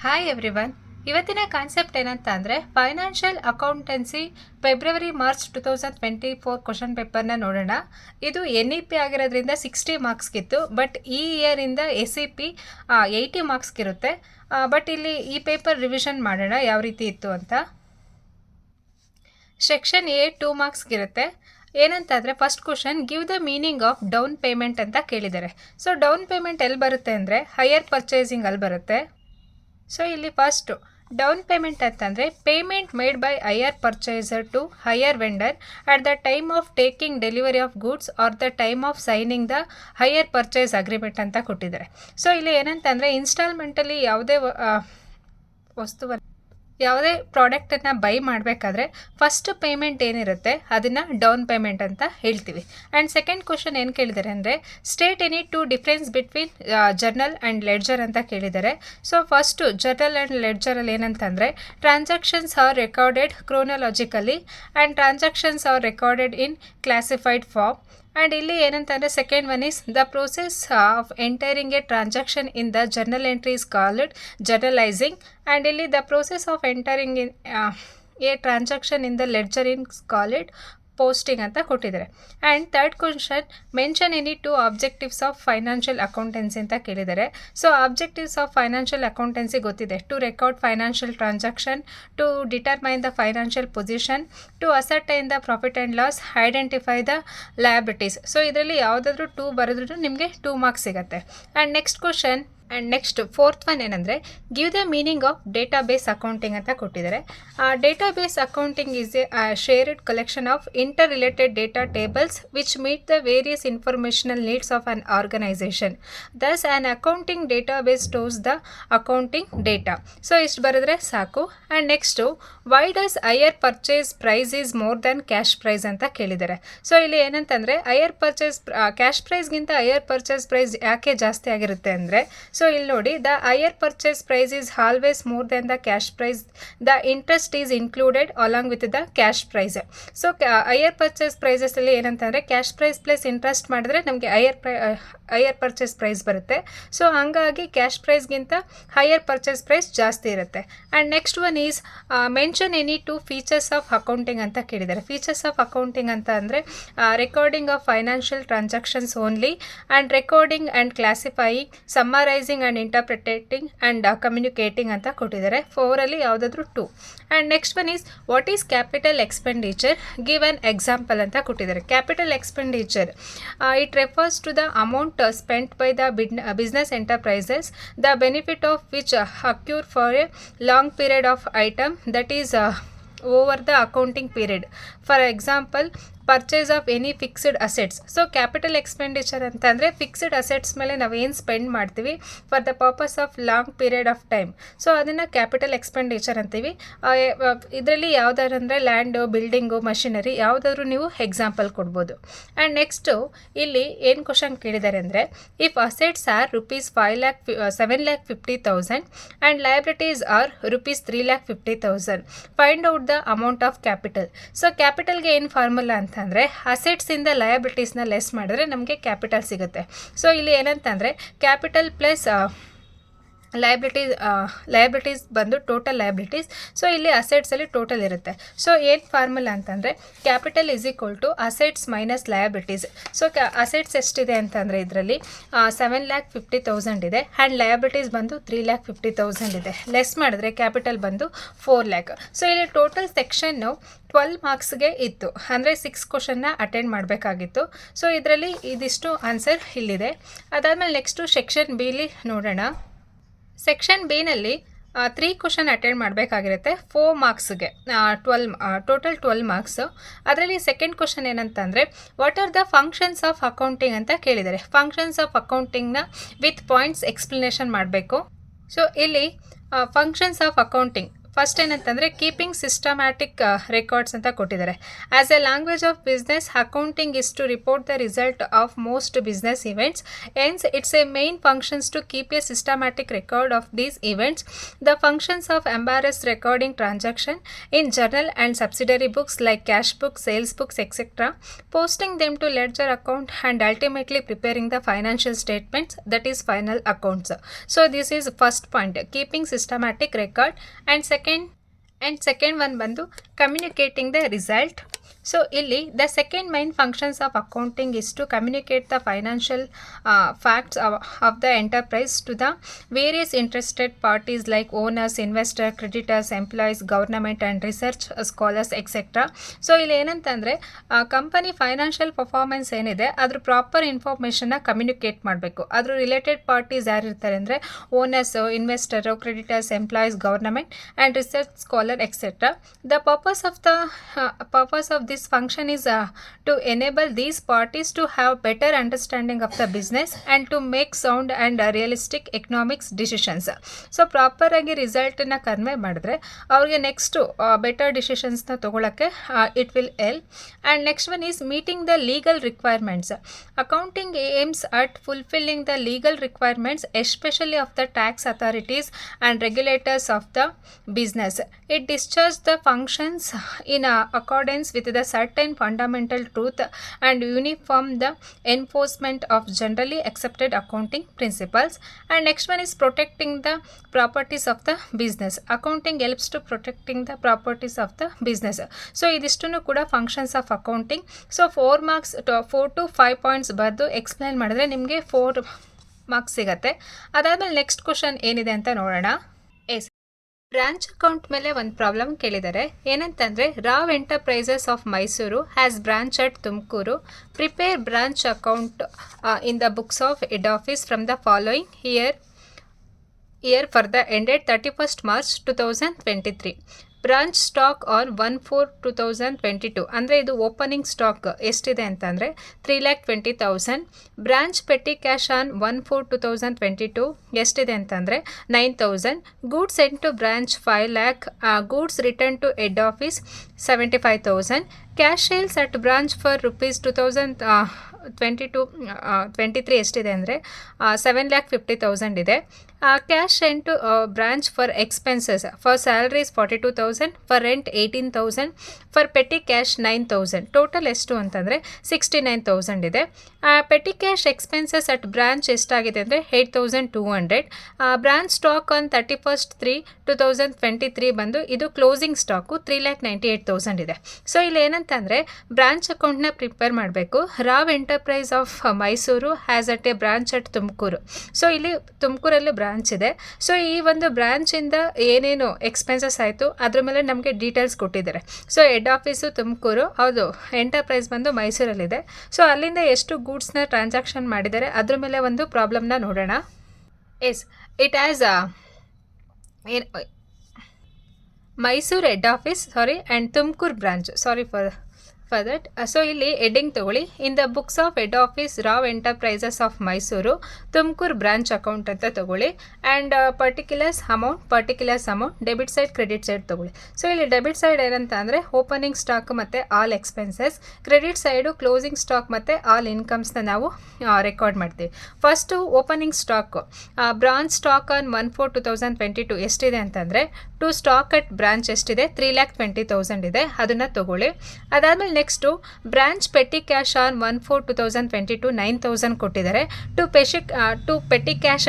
Hi everyone. ಇವತ್ತಿನ concept ಏನಂತ ಅಂದರೆ financial accountancy February March 2024 question ಪೇಪರ್ನ ನೋಡೋಣ. ಇದು NEP ಆಗಿರೋದ್ರಿಂದ 60 ಮಾರ್ಕ್ಸ್ಗಿತ್ತು, ಬಟ್ ಈ ಇಯರಿಂದ SEP 80 ಮಾರ್ಕ್ಸ್ಗಿರುತ್ತೆ. ಬಟ್ ಇಲ್ಲಿ ಈ ಪೇಪರ್ ರಿವಿಷನ್ ಮಾಡೋಣ ಯಾವ ರೀತಿ ಇತ್ತು ಅಂತ. Section A 2 ಮಾರ್ಕ್ಸ್ಗಿರುತ್ತೆ. ಏನಂತಂದರೆ first question, give the meaning of down payment ಅಂತ ಕೇಳಿದ್ದಾರೆ. ಸೊ ಡೌನ್ ಪೇಮೆಂಟ್ ಎಲ್ಲಿ ಬರುತ್ತೆ ಅಂದರೆ ಹೈಯರ್ ಪರ್ಚೇಸಿಂಗ್ ಅಲ್ಲಿ ಬರುತ್ತೆ. ಸೊ ಇಲ್ಲಿ ಫಸ್ಟು ಡೌನ್ ಪೇಮೆಂಟ್ ಅಂತಂದರೆ payment made by hire purchaser to hire vendor at the time of taking delivery of goods or the time of signing the hire purchase agreement ಅಂತ ಕೊಟ್ಟಿದ್ದಾರೆ. So ಇಲ್ಲಿ ಏನಂತಂದರೆ ಇನ್ಸ್ಟಾಲ್ಮೆಂಟಲ್ಲಿ ಯಾವುದೇ ಪ್ರಾಡಕ್ಟನ್ನು ಬೈ ಮಾಡಬೇಕಾದ್ರೆ first payment ಏನಿರುತ್ತೆ ಅದನ್ನು ಡೌನ್ ಪೇಮೆಂಟ್ ಅಂತ ಹೇಳ್ತೀವಿ. ಆ್ಯಂಡ್ ಸೆಕೆಂಡ್ ಕ್ವಶನ್ ಏನು ಕೇಳಿದ್ದಾರೆ ಅಂದರೆ state any two difference between journal and ledger ಅಂತ ಕೇಳಿದ್ದಾರೆ. ಸೊ ಫಸ್ಟು ಜರ್ನಲ್ ಆ್ಯಂಡ್ ಲೆಡ್ಜರಲ್ಲಿ ಏನಂತಂದರೆ transactions are recorded chronologically and transactions are recorded in classified form. And ಇಲ್ಲಿ ಏನಂತಂದರೆ second one is the process of entering a transaction in the journal entry is called journalising. And ಇಲ್ಲಿ the process of entering in a transaction in the ledger in called posting ಅಂತ ಕೊಟ್ಟಿದ್ದಾರೆ. And third question, mention any two objectives of financial accountancy ಅಂತ ಕೇಳಿದ್ದಾರೆ. So objectives of financial accountancy ಗೊತ್ತಿದೆ, to record financial transaction, to determine the financial position, to ascertain the profit and loss, identify the liabilities. So ಇದರಲ್ಲಿ ಯಾವುದಾದ್ರೂ 2 ಬರೆದ್ರೂ ನಿಮಗೆ 2 marks ಸಿಗುತ್ತೆ. And next question next fourth one ಏನಂದರೆ give the meaning of database accounting ಅಂತ ಕೊಟ್ಟಿದ್ದಾರೆ. Database accounting is a shared collection of interrelated data tables which meet the various informational needs of an organisation. Thus an accounting database stores the accounting data. So ಇಷ್ಟು ಬರೆದ್ರೆ ಸಾಕು. And next why does hire purchase price is more than cash price ಅಂತ ಕೇಳಿದ್ದಾರೆ. So ಇಲ್ಲಿ ಏನಂತಂದರೆ hire purchase cash ಪ್ರೈಸ್ಗಿಂತ higher purchase price ಯಾಕೆ ಜಾಸ್ತಿ ಆಗಿರುತ್ತೆ ಅಂದರೆ, ಸೊ ಇಲ್ಲಿ ನೋಡಿ, the hire purchase price is always more than the cash price. The interest is included along with the cash price. So higher purchase ಪ್ರೈಸಸಲ್ಲಿ ಏನಂತಂದರೆ ಕ್ಯಾಶ್ ಪ್ರೈಸ್ ಪ್ಲಸ್ ಇಂಟ್ರೆಸ್ಟ್ ಮಾಡಿದ್ರೆ ನಮಗೆ ಹೈಯರ್ ಪರ್ಚೇಸ್ ಪ್ರೈಸ್ ಬರುತ್ತೆ. So ಹಾಗಾಗಿ cash ಪ್ರೈಸ್ಗಿಂತ higher purchase price ಜಾಸ್ತಿ ಇರುತ್ತೆ. And next one is mention any two features of accounting ಅಂತ ಕೇಳಿದ್ದಾರೆ. ಫೀಚರ್ಸ್ ಆಫ್ ಅಕೌಂಟಿಂಗ್ ಅಂತ ಅಂದರೆ recording of financial transactions only, and recording and classifying, summarising and interpretating and communicating ಅಂತ ಕೊಟ್ಟಿದ್ದಾರೆ. 4ಅಲ್ಲಿ ಯಾವುದಾದ್ರೂ 2. And next one is what is capital expenditure, give an example ಅಂತ ಕೊಟ್ಟಿದ್ದಾರೆ. Capital expenditure it refers to the amount spent by the business enterprises, the benefit of which accrue for a long period of item that is over the accounting period. For example purchase of any fixed assets. So capital expenditure ಅಂತಂದರೆ fixed assets ಮೇಲೆ ನಾವು ಏನು spend ಮಾಡ್ತೀವಿ for the purpose of long period of time. So ಅದನ್ನು capital expenditure ಅಂತೀವಿ. ಇದರಲ್ಲಿ ಯಾವುದಾದ್ರು ಅಂದರೆ ಲ್ಯಾಂಡು, ಬಿಲ್ಡಿಂಗು, ಮಷಿನರಿ ಯಾವುದಾದ್ರೂ ನೀವು ಎಕ್ಸಾಂಪಲ್ ಕೊಡ್ಬೋದು. ಆ್ಯಂಡ್ ನೆಕ್ಸ್ಟು ಇಲ್ಲಿ ಏನು ಕ್ವಶನ್ ಕೇಳಿದ್ದಾರೆ ಅಂದರೆ if assets are ₹7,50,000 and liabilities are ₹3,50,000, find out the amount of capital. So ಕ್ಯಾಪಿಟಲ್ಗೆ ಏನು ಫಾರ್ಮುಲಾ ಅಂತ ಅಂದರೆ ಅಸೆಟ್ಸಿಂದ ಲಯಬಿಲಿಟೀಸ್ನ ಲೆಸ್ ಮಾಡಿದ್ರೆ ನಮಗೆ ಕ್ಯಾಪಿಟಲ್ ಸಿಗುತ್ತೆ. ಸೊ ಇಲ್ಲಿ ಏನಂತಂದರೆ ಕ್ಯಾಪಿಟಲ್ ಪ್ಲಸ್ ಲಯಬಿಲಿಟೀಸ್ ಬಂದು ಟೋಟಲ್ ಲಯಬಿಲಿಟೀಸ್. ಸೊ ಇಲ್ಲಿ ಅಸೆಟ್ಸಲ್ಲಿ ಟೋಟಲ್ ಇರುತ್ತೆ. ಸೊ ಏನು ಫಾರ್ಮುಲಾ ಅಂತಂದರೆ capital is equal to assets minus liabilities. So assets ಎಷ್ಟಿದೆ ಅಂತಂದರೆ ಇದರಲ್ಲಿ 7,50,000 ಇದೆ, ಆ್ಯಂಡ್ ಲಯಬಿಲಿಟೀಸ್ ಬಂದು 3,50,000 ಇದೆ. ಲೆಸ್ ಮಾಡಿದ್ರೆ ಕ್ಯಾಪಿಟಲ್ ಬಂದು 4 lakh. ಸೊ ಇಲ್ಲಿ ಟೋಟಲ್ ಸೆಕ್ಷನ್ನು 12 ಮಾರ್ಕ್ಸ್ಗೆ ಇತ್ತು, ಅಂದರೆ 6 ಕ್ವಶನ್ನ ಅಟೆಂಡ್ ಮಾಡಬೇಕಾಗಿತ್ತು. ಸೊ ಇದರಲ್ಲಿ ಇದಿಷ್ಟು ಆನ್ಸರ್ ಇಲ್ಲಿದೆ. ಅದಾದಮೇಲೆ ನೆಕ್ಸ್ಟು ಸೆಕ್ಷನ್ ಬಿಲಿ ನೋಡೋಣ. ಸೆಕ್ಷನ್ ಬಿನಲ್ಲಿ 3 ಕ್ವಶನ್ ಅಟೆಂಡ್ ಮಾಡಬೇಕಾಗಿರುತ್ತೆ 4 ಮಾರ್ಕ್ಸ್ಗೆ, ಟೋಟಲ್ 12 ಮಾರ್ಕ್ಸ್. ಅದರಲ್ಲಿ ಸೆಕೆಂಡ್ ಕ್ವಶನ್ ಏನಂತಂದರೆ what are the functions of accounting ಅಂತ ಕೇಳಿದ್ದಾರೆ. ಫಂಕ್ಷನ್ಸ್ ಆಫ್ ಅಕೌಂಟಿಂಗ್ನ ವಿತ್ ಪಾಯಿಂಟ್ಸ್ ಎಕ್ಸ್ಪ್ಲನೇಷನ್ ಮಾಡಬೇಕು. ಸೊ ಇಲ್ಲಿ ಫಂಕ್ಷನ್ಸ್ ಆಫ್ ಅಕೌಂಟಿಂಗ್ ಫಸ್ಟ್ ಏನಂತಂದರೆ ಕೀಪಿಂಗ್ ಸಿಸ್ಟಮ್ಯಾಟಿಕ್ ರೆಕಾರ್ಡ್ಸ್ ಅಂತ ಕೊಟ್ಟಿದ್ದಾರೆ. As a language of business accounting is to report the result of most business events. Hence, its a main functions to keep a systematic record of these events. The functions of embarrassed recording transaction in journal and subsidiary books like cash books, sales books, etc. Posting them to ledger account and ultimately preparing the financial statements, that is final accounts. So this is first point, keeping systematic record. And second one ಬಂದು communicating the result. So ಇಲ್ಲಿ the second main functions of accounting is to communicate the financial facts of the enterprise to the various interested parties like owners, investors, creditors, employees, government and research scholars, etc. So ಇಲ್ಲಿ ಏನಂತಂದರೆ company financial performance ಏನಿದೆ ಅದ್ರ proper ಇನ್ಫಾರ್ಮೇಷನ್ನ communicate ಮಾಡಬೇಕು. ಅದ್ರ related parties ಯಾರಿರ್ತಾರೆ ಅಂದರೆ owners, investor, creditors, employees, government and research scholar, etcetera. The purpose of this function is to enable these parties to have better understanding of the business and to make sound and realistic economics decisions. So proper ಆಗಿ ರಿಸಲ್ಟನ್ನ convey ಮಾಡಿದ್ರೆ ಅವ್ರಿಗೆ next better ಡಿಸಿಷನ್ಸ್ನ ತೊಗೊಳಕ್ಕೆ it will help. And next one is meeting the legal requirements. Accounting aims at fulfilling the legal requirements especially of the tax authorities and regulators of the business. It discharge the functions in accordance with the certain fundamental truth and uniform the enforcement of generally accepted accounting principles. And next one is protecting the properties of the business. Accounting helps to protecting the properties of the business. So ಇದಿಷ್ಟನ್ನು ಕೂಡ functions of accounting. So 4 to 5 points ಬರೆದು explain ಮಾಡಿದ್ರೆ ನಿಮಗೆ 4 marks ಸಿಗುತ್ತೆ. ಅದಾದಮೇಲೆ next question ಏನಿದೆ ಅಂತ ನೋಡೋಣ. ಬ್ರಾಂಚ್ ಅಕೌಂಟ್ ಮೇಲೆ ಒಂದು ಪ್ರಾಬ್ಲಮ್ ಕೇಳಿದ್ದಾರೆ. ಏನಂತಂದರೆ Rao enterprises of Mysuru has branch at Tumakuru. Prepare branch account in the books of head office from the following year for the ended 31st March 2023. Branch stock on 1/4/2022 ಅಂದರೆ ಇದು opening stock ಎಷ್ಟಿದೆ ಅಂತಂದರೆ 3,20,000. Branch petty cash on 1/4/2022 ಎಷ್ಟಿದೆ ಅಂತಂದರೆ 9,000. Goods sent to branch 5 lakh. Goods return to head office 75,000. Cash sales at branch for ₹2023 ಎಷ್ಟಿದೆ ಅಂದರೆ 7,50,000 ಇದೆ. Cash sent to branch for expenses for salaries 42,000, for rent 18,000, for petty cash 9,000. Total ಎಷ್ಟು ಅಂತಂದರೆ 69,000 ಇದೆ. Petty cash expenses at branch ಎಷ್ಟಾಗಿದೆ ಅಂದರೆ 8,200. Branch stock on 31/3/2023 ಬಂದು ಇದು ಕ್ಲೋಸಿಂಗ್ ಸ್ಟಾಕು 3,98,000 ಇದೆ. ಸೊ ಇಲ್ಲಿ ಏನಂತಂದರೆ ಬ್ರಾಂಚ್ ಅಕೌಂಟ್ನ ಪ್ರಿಪೇರ್ ಮಾಡಬೇಕು. Rao enterprise of Mysuru has at A branch at Tumakuru. So ಇಲ್ಲಿ ತುಮಕೂರಲ್ಲಿ ಬ್ರಾಂಚ್ ಇದೆ. ಸೊ ಈ ಒಂದು ಬ್ರಾಂಚಿಂದ ಏನೇನು ಎಕ್ಸ್ಪೆನ್ಸಸ್ ಆಯಿತು ಅದ್ರ ಮೇಲೆ ನಮಗೆ ಡೀಟೇಲ್ಸ್ ಕೊಟ್ಟಿದ್ದಾರೆ. ಸೊ ಹೆಡ್ ಆಫೀಸು ತುಮಕೂರು, ಹೌದು, ಎಂಟರ್ಪ್ರೈಸ್ ಬಂದು ಮೈಸೂರಲ್ಲಿದೆ. ಸೊ ಅಲ್ಲಿಂದ ಎಷ್ಟು ಗೂಡ್ಸ್ನ ಟ್ರಾನ್ಸಾಕ್ಷನ್ ಮಾಡಿದ್ದಾರೆ ಅದ್ರ ಮೇಲೆ ಒಂದು ಪ್ರಾಬ್ಲಮ್ನ ನೋಡೋಣ. It has Mysuru head office and Tumakuru branch, sorry for that. So ಇಲ್ಲಿ ಹೆಡ್ಡಿಂಗ್ ತಗೊಳ್ಳಿ, in the books of head office Rao enterprises of Mysuru Tumakuru branch account ಅಂತ ತಗೊಳ್ಳಿ. And particulars amount debit side credit side ತಗೊಳ್ಳಿ. ಸೊ ಇಲ್ಲಿ ಡೆಬಿಟ್ ಸೈಡ್ ಏನಂತ ಅಂದರೆ opening stock ಮತ್ತು all expenses. Credit side closing stock ಮತ್ತು ಆಲ್ ಇನ್ಕಮ್ಸ್ನ ನಾವು ರೆಕಾರ್ಡ್ ಮಾಡ್ತೀವಿ. First opening stock, branch stock on 1/4/2022 ಎಷ್ಟಿದೆ ಅಂತಂದರೆ ಟು ಸ್ಟಾಕ್ ಅಟ್ ಬ್ರಾಂಚ್ ಎಷ್ಟಿದೆ 3,20,000 ಇದೆ, ಅದನ್ನು ತಗೊಳ್ಳಿ. ಅದಾದಮೇಲೆ next branch petty cash on 1/4/2022 9,000 ಕೊಟ್ಟಿದ್ದಾರೆ. To petty cash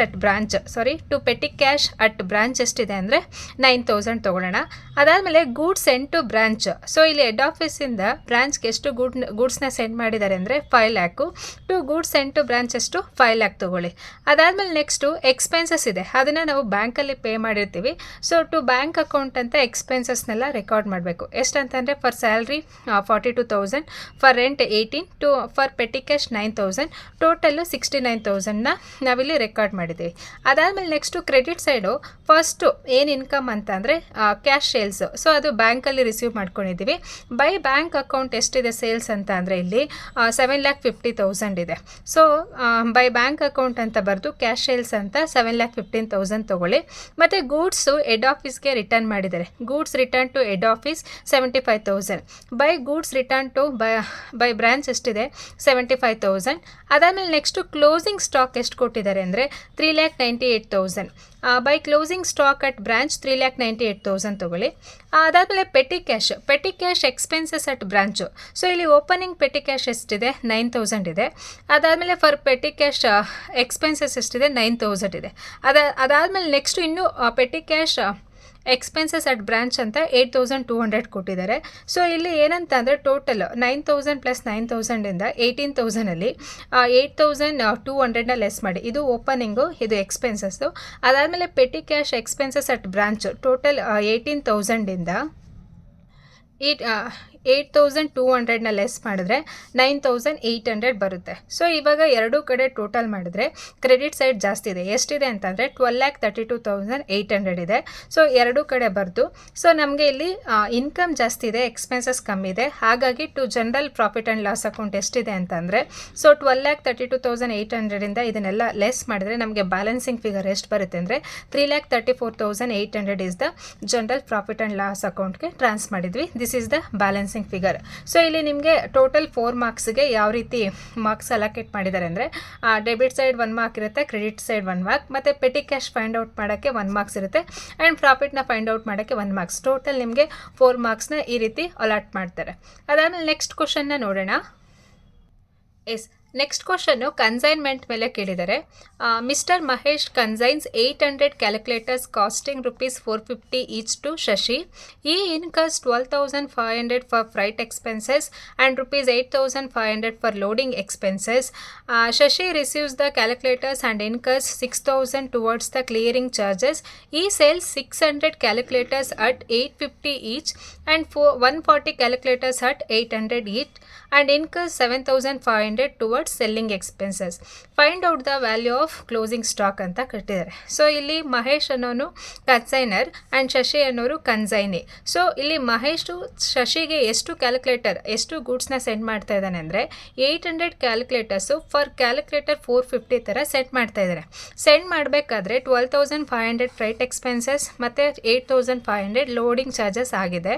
at branch ಎಷ್ಟಿದೆ ಅಂದರೆ 9,000 ತೊಗೊಳ್ಳೋಣ. ಅದಾದಮೇಲೆ goods send to branch. So ಇಲ್ಲಿ ಹೆಡ್ ಆಫೀಸಿಂದ ಬ್ರಾಂಚ್ಗೆ ಎಷ್ಟು ಗೂಡ್ಸ್ನ ಸೆಂಡ್ ಮಾಡಿದ್ದಾರೆ ಅಂದರೆ 5 lakh. To goods send to branch ಎಷ್ಟು 5 lakh ತೊಗೊಳ್ಳಿ. ಅದಾದಮೇಲೆ ನೆಕ್ಸ್ಟು ಎಕ್ಸ್ಪೆನ್ಸಸ್ ಇದೆ, ಅದನ್ನು ನಾವು ಬ್ಯಾಂಕಲ್ಲಿ ಪೇ ಮಾಡಿರ್ತೀವಿ. ಸೊ ಟು ಬ್ಯಾಂಕ್ ಅಕೌಂಟ್ ಅಂತ ಎಕ್ಸ್ಪೆನ್ಸಸ್ನೆಲ್ಲ ರೆಕಾರ್ಡ್ ಮಾಡಬೇಕು. ಎಷ್ಟಂತಂದರೆ for salary 42,000, 32,000, for rent 18, for petty cash 9,000, total 69,000ನ ನಾವಿಲ್ಲಿ ರೆಕಾರ್ಡ್ ಮಾಡಿದ್ದೀವಿ. ಅದಾದಮೇಲೆ ನೆಕ್ಸ್ಟು ಕ್ರೆಡಿಟ್ ಸೈಡು ಫಸ್ಟು ಏನು ಇನ್ಕಮ್ ಅಂತ ಅಂದರೆ ಕ್ಯಾಶ್ ಸೇಲ್ಸು. ಸೊ ಅದು ಬ್ಯಾಂಕಲ್ಲಿ ರಿಸೀವ್ ಮಾಡ್ಕೊಂಡಿದ್ದೀವಿ. ಬೈ ಬ್ಯಾಂಕ್ ಅಕೌಂಟ್ ಎಷ್ಟಿದೆ ಸೇಲ್ಸ್ ಅಂತ ಅಂದರೆ ಇಲ್ಲಿ 7,50,000 ಇದೆ. ಸೊ ಬೈ ಬ್ಯಾಂಕ್ ಅಕೌಂಟ್ ಅಂತ ಬರೆದು ಕ್ಯಾಶ್ ಸೇಲ್ಸ್ ಅಂತ 7,15,000 ತೊಗೊಳ್ಳಿ. ಮತ್ತು ಗೂಡ್ಸು ಹೆಡ್ ಆಫೀಸ್ಗೆ ರಿಟರ್ನ್ ಮಾಡಿದ್ದಾರೆ. Goods return to head office 75,000. By goods return to by branch ಎಷ್ಟಿದೆ 75,000. ಅದಾದಮೇಲೆ ನೆಕ್ಸ್ಟು ಕ್ಲೋಸಿಂಗ್ ಸ್ಟಾಕ್ ಎಷ್ಟು ಕೊಟ್ಟಿದ್ದಾರೆ ಅಂದರೆ 3,98,000. By closing stock at branch 3,98,000 ತೊಗೊಳ್ಳಿ. ಅದಾದಮೇಲೆ petty cash expenses at branch. So ಇಲ್ಲಿ ಓಪನಿಂಗ್ ಪೆಟಿ ಕ್ಯಾಶ್ ಎಷ್ಟಿದೆ 9,000 ಇದೆ. ಅದಾದಮೇಲೆ ಫಾರ್ ಪೆಟಿ ಕ್ಯಾಶ್ ಎಕ್ಸ್ಪೆನ್ಸಸ್ ಎಷ್ಟಿದೆ 9,000 ಇದೆ. ಅದಾದಮೇಲೆ ನೆಕ್ಸ್ಟು ಇನ್ನೂ petty cash expenses at branch ಅಂತ 8,200 ಕೊಟ್ಟಿದ್ದಾರೆ. ಸೊ ಇಲ್ಲಿ ಏನಂತ ಅಂದರೆ ಟೋಟಲ್ 9,000 ಪ್ಲಸ್ 9,000ಇಂದ 18,000ಅಲ್ಲಿ 8,200ನ ಲೆಸ್ ಮಾಡಿ. ಇದು ಓಪನಿಂಗು, ಇದು ಎಕ್ಸ್ಪೆನ್ಸಸ್ಸು. ಅದಾದಮೇಲೆ petty cash expenses at branch total 18,000ಇಂದ 8,200ನ ಲೆಸ್ ಮಾಡಿದ್ರೆ 9,800 ಬರುತ್ತೆ. ಸೊ ಇವಾಗ ಎರಡೂ ಕಡೆ ಟೋಟಲ್ ಮಾಡಿದ್ರೆ ಕ್ರೆಡಿಟ್ ಸೈಡ್ ಜಾಸ್ತಿ ಇದೆ. ಎಷ್ಟಿದೆ ಅಂತಂದರೆ 12,32,800 ಇದೆ. ಸೊ ಎರಡೂ ಕಡೆ ಬರೆದು ಸೊ ನಮಗೆ ಇಲ್ಲಿ ಇನ್ಕಮ್ ಜಾಸ್ತಿ ಇದೆ, ಎಕ್ಸ್ಪೆನ್ಸಸ್ ಕಮ್ಮಿ ಇದೆ. ಹಾಗಾಗಿ to general profit and loss account ಎಷ್ಟಿದೆ ಅಂತಂದರೆ ಸೊ 12,32,800ಇಂದ ಇದನ್ನೆಲ್ಲ ಲೆಸ್ ಮಾಡಿದ್ರೆ ನಮಗೆ ಬ್ಯಾಲೆನ್ಸಿಂಗ್ ಫಿಗರ್ ಎಷ್ಟು ಬರುತ್ತೆ ಅಂದರೆ 3,34,800 is the general profit and loss ಅಕೌಂಟ್ಗೆ ಟ್ರಾನ್ಸ್ ಮಾಡಿದ್ವಿ. This is the balancing figure. So ಇಲ್ಲಿ ನಿಮಗೆ ಟೋಟಲ್ 4 ಮಾರ್ಕ್ಸ್ಗೆ ಯಾವ ರೀತಿ ಮಾರ್ಕ್ಸ್ ಅಲೋಕೇಟ್ ಮಾಡಿದ್ದಾರೆ ಅಂದರೆ ಡೆಬಿಟ್ ಸೈಡ್ 1 ಮಾರ್ಕ್ ಇರುತ್ತೆ, ಕ್ರೆಡಿಟ್ ಸೈಡ್ 1 ಮಾರ್ಕ್, ಮತ್ತು ಪೆಟಿ ಕ್ಯಾಶ್ ಫೈಂಡ್ ಔಟ್ ಮಾಡೋಕ್ಕೆ 1 ಮಾರ್ಕ್ಸ್ ಇರುತ್ತೆ, ಆ್ಯಂಡ್ ಪ್ರಾಫಿಟ್ನ ಫೈಂಡ್ ಔಟ್ ಮಾಡೋಕ್ಕೆ 1 ಮಾರ್ಕ್ಸ್. ಟೋಟಲ್ ನಿಮಗೆ 4 ಮಾರ್ಕ್ಸ್ನ ಈ ರೀತಿ ಅಲಾಟ್ ಮಾಡ್ತಾರೆ. ಅದಾದಮೇಲೆ ನೆಕ್ಸ್ಟ್ ಕ್ವಶನ್ನ ನೋಡೋಣ. ನೆಕ್ಸ್ಟ್ ಕ್ವಶನ್ನು ಕನ್ಸೈನ್ಮೆಂಟ್ ಮೇಲೆ ಕೇಳಿದ್ದಾರೆ. Mister Mahesh consigns 800 calculators costing ₹450 each to Shashi. He incurs 12,500 for freight expenses and ₹8,500 for loading expenses. Shashi receives the calculators and incurs 6,000 towards the clearing charges. He sells 600 calculators at 850 each and 140 calculators at 800 each and incurs 7,500 towards selling expenses. Find out the value of closing stock ಅಂತ ಕೊಟ್ಟಿದ್ದಾರೆ. So ಇಲ್ಲಿ ಮಹೇಶ್ ಅನ್ನೋನು consignor and Shashi ಅನ್ನೋರು consignee. So ಇಲ್ಲಿ ಮಹೇಶು ಶಶಿಗೆ ಎಷ್ಟು ಗೂಡ್ಸ್ನ send ಮಾಡ್ತಾ ಇದ್ದಾನೆ ಅಂದರೆ 800 ಕ್ಯಾಲ್ಕುಲೇಟರ್ಸು ಫಾರ್ ಕ್ಯಾಲ್ಕುಲೇಟರ್ 450 ಥರ ಸೆಂಡ್ ಮಾಡ್ತಾ ಇದ್ದಾರೆ. ಸೆಂಡ್ ಮಾಡಬೇಕಾದ್ರೆ 12,500 ಫ್ರೈಟ್ ಎಕ್ಸ್ಪೆನ್ಸಸ್ ಮತ್ತು 8,500 ಲೋಡಿಂಗ್ ಚಾರ್ಜಸ್ ಆಗಿದೆ.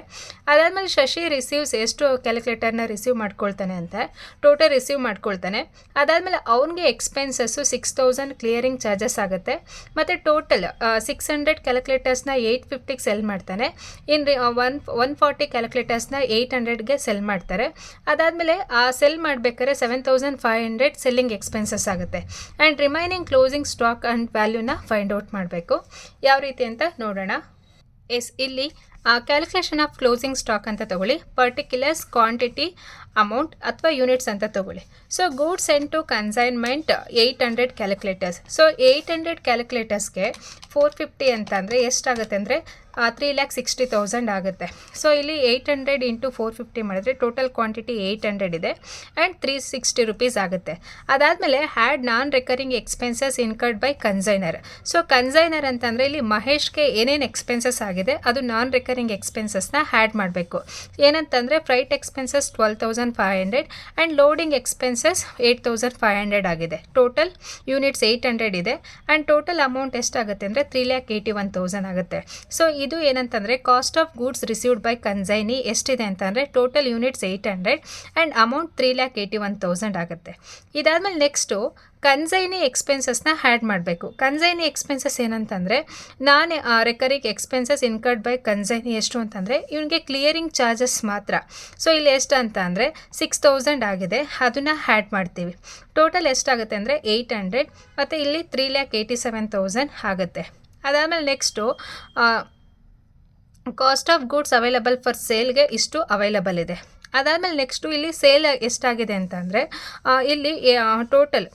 ಅದಾದಮೇಲೆ ಶಶಿ ರಿಸೀವ್ಸ್ ಎಷ್ಟು ಕ್ಯಾಲ್ಕುಲೇಟರ್ನ ರಿಸೀವ್ ಮಾಡ್ಕೊಳ್ತಾನೆ ಅಂತ ಟೋಟಲ್ ರಿಸೀವ್ ಮಾಡ್ಕೊಳ್ತಾನೆ. ಅದಾದಮೇಲೆ ಅವನಿಗೆ ಎಕ್ಸ್ಪೆನ್ಸಸ್ಸು 6,000 ಕ್ಲಿಯರಿಂಗ್ ಚಾರ್ಜಸ್ ಆಗುತ್ತೆ. ಮತ್ತು ಟೋಟಲ್ 600 ಕ್ಯಾಲ್ಕುಲೇಟರ್ಸ್ನ 850ಗೆ ಸೆಲ್ ಮಾಡ್ತಾನೆ. 140 ಕ್ಯಾಲ್ಕುಲೇಟರ್ಸ್ನ 800ಗೆ ಸೆಲ್ ಮಾಡ್ತಾರೆ. ಅದಾದಮೇಲೆ ಆ ಸೆಲ್ ಮಾಡಬೇಕಾದ್ರೆ 7,500 ಸೆಲ್ಲಿಂಗ್ ಎಕ್ಸ್ಪೆನ್ಸಸ್ ಆಗುತ್ತೆ. And remaining closing stock and ವ್ಯಾಲ್ಯೂನ ಫೈಂಡ್ ಔಟ್ ಮಾಡಬೇಕು. ಯಾವ ರೀತಿ ಅಂತ ನೋಡೋಣ. ಇಲ್ಲಿ ಕ್ಯಾಲ್ಕುಲೇಷನ್ ಆಫ್ ಕ್ಲೋಸಿಂಗ್ ಸ್ಟಾಕ್ ಅಂತ ತಗೊಳ್ಳಿ. ಪರ್ಟಿಕ್ಯುಲರ್ಸ್, ಕ್ವಾಂಟಿಟಿ, ಅಮೌಂಟ್ ಅಥವಾ ಯೂನಿಟ್ಸ್ ಅಂತ ತಗೊಳ್ಳಿ. So goods send to consignment 800 calculators. So 800 ಕ್ಯಾಲ್ಕುಲೇಟರ್ಸ್ಗೆ 450 ಅಂತ ಅಂದರೆ ಎಷ್ಟಾಗುತ್ತೆ ಅಂದರೆ 3,60,000 ಆಗುತ್ತೆ. ಸೊ ಇಲ್ಲಿ 800 ಇಂಟು 450 ಮಾಡಿದ್ರೆ ಟೋಟಲ್ ಕ್ವಾಂಟಿಟಿ 800 ಇದೆ ಆ್ಯಂಡ್ 360 rupees ಆಗುತ್ತೆ. ಅದಾದಮೇಲೆ had non recurring expenses incurred by consignor. So consignor ಅಂತಂದರೆ ಇಲ್ಲಿ ಮಹೇಶ್ಗೆ ಏನೇನು ಎಕ್ಸ್ಪೆನ್ಸಸ್ ಆಗಿದೆ ಅದು ನಾನ್ ರೆಕರಿಂಗ್ ಎಕ್ಸ್ಪೆನ್ಸಸ್ನ ಹ್ಯಾಡ್ ಮಾಡಬೇಕು. ಏನಂತಂದರೆ freight expenses 12,500 and loading expenses 8,500 ಆಗಿದೆ. ಟೋಟಲ್ ಯೂನಿಟ್ಸ್ 800 ಇದೆ ಆ್ಯಂಡ್ ಟೋಟಲ್ ಅಮೌಂಟ್ ಎಷ್ಟಾಗುತ್ತೆ ಅಂದರೆ 3,81,000 ಆಗುತ್ತೆ. ಸೊ ಇದು ಏನಂತಂದರೆ cost of goods received by consignee ಎಷ್ಟಿದೆ ಅಂತಂದರೆ ಟೋಟಲ್ ಯೂನಿಟ್ಸ್ 800 ಆ್ಯಂಡ್ ಅಮೌಂಟ್ 3,81,000 ಆಗುತ್ತೆ. ಇದಾದಮೇಲೆ ನೆಕ್ಸ್ಟು ಕನ್ಸೈನಿ ಎಕ್ಸ್ಪೆನ್ಸಸ್ನ ಹ್ಯಾಡ್ ಮಾಡಬೇಕು. ಕನ್ಸೈನಿ ಎಕ್ಸ್ಪೆನ್ಸಸ್ ಏನಂತಂದರೆ recurring expenses incurred by consignee ಎಷ್ಟು ಅಂತಂದರೆ ಇವನಿಗೆ ಕ್ಲಿಯರಿಂಗ್ ಚಾರ್ಜಸ್ ಮಾತ್ರ. ಸೊ ಇಲ್ಲಿ ಎಷ್ಟು ಅಂತ ಅಂದರೆ 6,000 ಆಗಿದೆ, ಅದನ್ನು ಹ್ಯಾಡ್ ಮಾಡ್ತೀವಿ. ಟೋಟಲ್ ಎಷ್ಟಾಗುತ್ತೆ ಅಂದರೆ 800 ಮತ್ತು ಇಲ್ಲಿ 3,87,000 ಆಗುತ್ತೆ. ಅದಾದಮೇಲೆ next cost of goods available for ಸೇಲ್ಗೆ ಇಷ್ಟು ಅವೈಲಬಲ್ ಇದೆ. ಅದಾದಮೇಲೆ ನೆಕ್ಸ್ಟು ಇಲ್ಲಿ ಸೇಲ್ ಎಷ್ಟಾಗಿದೆ ಅಂತಂದರೆ ಇಲ್ಲಿ ಟೋಟಲ್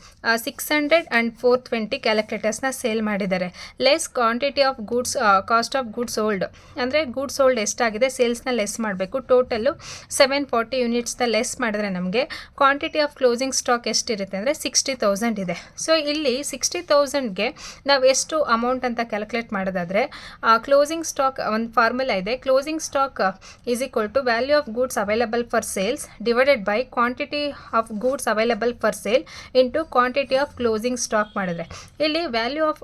600 ಆ್ಯಂಡ್ 420 ಕ್ಯಾಲ್ಕುಲೇಟರ್ಸ್ನ ಸೇಲ್ ಮಾಡಿದ್ದಾರೆ. Less quantity of goods cost of goods sold ಅಂದರೆ ಗೂಡ್ಸ್ ಸೋಲ್ಡ್ ಎಷ್ಟಾಗಿದೆ ಸೇಲ್ಸ್ನ ಲೆಸ್ ಮಾಡಬೇಕು. ಟೋಟಲ್ಲು 740 ಯೂನಿಟ್ಸ್ನ ಲೆಸ್ ಮಾಡಿದ್ರೆ ನಮಗೆ ಕ್ವಾಂಟಿಟಿ ಆಫ್ ಕ್ಲೋಸಿಂಗ್ ಸ್ಟಾಕ್ ಎಷ್ಟಿರುತ್ತೆ ಅಂದರೆ 60,000 ಇದೆ. ಸೊ ಇಲ್ಲಿ 60,000ಗೆ ನಾವು ಎಷ್ಟು ಅಮೌಂಟ್ ಅಂತ ಕ್ಯಾಲ್ಕುಲೇಟ್ ಮಾಡೋದಾದರೆ ಕ್ಲೋಸಿಂಗ್ ಸ್ಟಾಕ್ ಒಂದು ಫಾರ್ಮುಲಾ ಇದೆ. Closing stock is equal to value of goods available for sales divided by quantity of goods available for sale into quantity of closing stock ಮಾಡಿದ್ರೆ ಇಲ್ಲಿ value of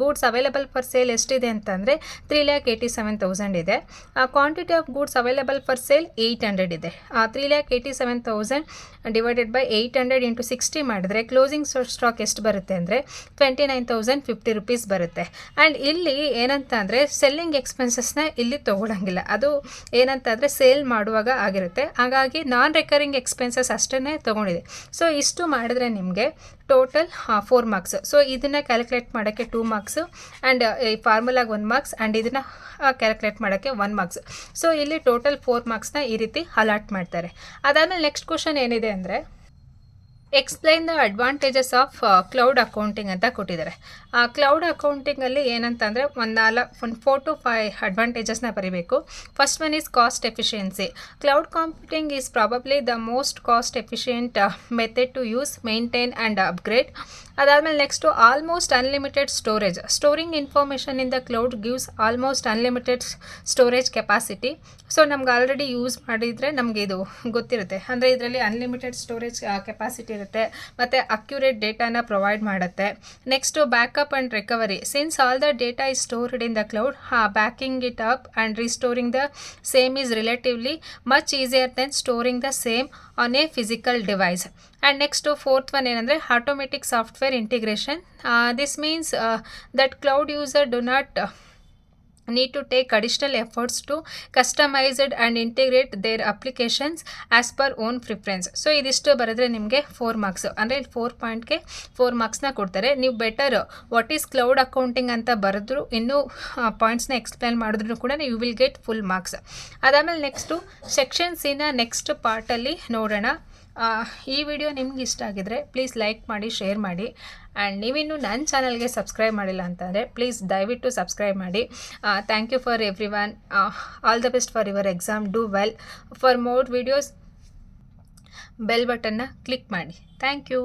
goods available for sale ಎಷ್ಟಿದೆ ಅಂತಂದರೆ 3,87,000 ಇದೆ. Quantity of goods available for sale 800 ಇದೆ. 3,87,000 divided by 800 into 60 ಮಾಡಿದ್ರೆ closing stock ಎಷ್ಟು ಬರುತ್ತೆ ಅಂದರೆ 29,050 rupees ಬರುತ್ತೆ. ಆ್ಯಂಡ್ ಇಲ್ಲಿ ಏನಂತ ಅಂದರೆ ಸೆಲ್ಲಿಂಗ್ ಎಕ್ಸ್ಪೆನ್ಸಸ್ನ ಇಲ್ಲಿ ತೊಗೊಳಂಗಿಲ್ಲ, ಅದು ಏನಂತ ಅಂದರೆ ಸೇಲ್ ಮಾಡುವಾಗ ಆಗಿರುತ್ತೆ. ಹಾಗಾಗಿ ನಾನ್ ರೆಕರಿಂಗ್ ಎಕ್ಸ್ಪೆನ್ಸಸ್ ಅಷ್ಟೇ ತೊಗೊಂಡಿದೆ. ಸೊ ಇಷ್ಟು ಮಾಡಿದ್ರೆ ನಿಮಗೆ ಟೋಟಲ್ 4 ಮಾರ್ಕ್ಸ್. ಸೊ ಇದನ್ನು ಕ್ಯಾಲ್ಕುಲೇಟ್ ಮಾಡೋಕ್ಕೆ 2 ಮಾರ್ಕ್ಸು ಆ್ಯಂಡ್ ಈ ಫಾರ್ಮುಲಾಗೆ 1 ಮಾರ್ಕ್ಸ್ ಆ್ಯಂಡ್ ಇದನ್ನು ಕ್ಯಾಲ್ಕುಲೇಟ್ ಮಾಡೋಕ್ಕೆ 1 ಮಾರ್ಕ್ಸ್. ಸೊ ಇಲ್ಲಿ ಟೋಟಲ್ 4 ಮಾರ್ಕ್ಸ್ನ ಈ ರೀತಿ ಅಲಾಟ್ ಮಾಡ್ತಾರೆ. ಅದಾದಮೇಲೆ ನೆಕ್ಸ್ಟ್ ಕ್ವಶನ್ ಏನಿದೆ ಅಂದರೆ explain the advantages of cloud accounting ಅಂತ ಕೊಟ್ಟಿದ್ದಾರೆ. ಕ್ಲೌಡ್ ಅಕೌಂಟಿಂಗಲ್ಲಿ ಏನಂತ ಅಂದರೆ ಒಂದು 4 to 5 ಅಡ್ವಾಂಟೇಜಸ್ನ ಬರೀಬೇಕು. First one is cost efficiency. Cloud computing is probably the most cost efficient method to use, maintain and upgrade. ಅದಾದಮೇಲೆ next almost unlimited storage. Storing information in the cloud gives almost unlimited storage capacity. So ನಮ್ಗೆ already use ಮಾಡಿದರೆ ನಮಗೆ ಇದು ಗೊತ್ತಿರುತ್ತೆ, ಅಂದರೆ ಇದರಲ್ಲಿ unlimited storage capacity ಇರುತ್ತೆ ಮತ್ತು ಅಕ್ಯುರೇಟ್ ಡೇಟಾನ ಪ್ರೊವೈಡ್ ಮಾಡುತ್ತೆ. Next backup and recovery. Since all the data is stored in the cloud, backing it up and restoring the same is relatively much easier than storing the same on a physical device. And next 4th one ಏನಂದರೆ automatic software integration. This means that cloud user do not need to take additional efforts to customize and integrate their applications as per own preference. So ಇದಿಷ್ಟು ಬರೆದ್ರೆ ನಿಮಗೆ 4 marks, ಅಂದರೆ ಇಲ್ಲಿ 4 ಪಾಯಿಂಟ್ಗೆ 4 ಮಾರ್ಕ್ಸ್ನ ಕೊಡ್ತಾರೆ. ನೀವು better what is cloud accounting ಅಂತ ಬರೆದ್ರು ಇನ್ನೂ ಪಾಯಿಂಟ್ಸ್ನ ಎಕ್ಸ್ಪ್ಲೇನ್ ಮಾಡಿದ್ರು ಕೂಡ you will get full marks. ಅದಾದಮೇಲೆ ನೆಕ್ಸ್ಟು ಸೆಕ್ಷನ್ ಸಿನ ನೆಕ್ಸ್ಟ್ ಪಾರ್ಟಲ್ಲಿ ನೋಡೋಣ. ಈ ವಿಡಿಯೋ ನಿಮ್ಗೆ ಇಷ್ಟ ಆಗಿದ್ರೆ ಪ್ಲೀಸ್ ಲೈಕ್ ಮಾಡಿ, ಶೇರ್ ಮಾಡಿ. ಆ್ಯಂಡ್ ನೀವಿನ್ನೂ ನನ್ನ ಚಾನಲ್ಗೆ ಸಬ್ಸ್ಕ್ರೈಬ್ ಮಾಡಿಲ್ಲ ಅಂತಂದರೆ ಪ್ಲೀಸ್ ದಯವಿಟ್ಟು ಸಬ್ಸ್ಕ್ರೈಬ್ ಮಾಡಿ. Thank you for everyone. All the best for your exam. Do well. For more videos bell ಬಟನ್ನ ಕ್ಲಿಕ್ ಮಾಡಿ. Thank you.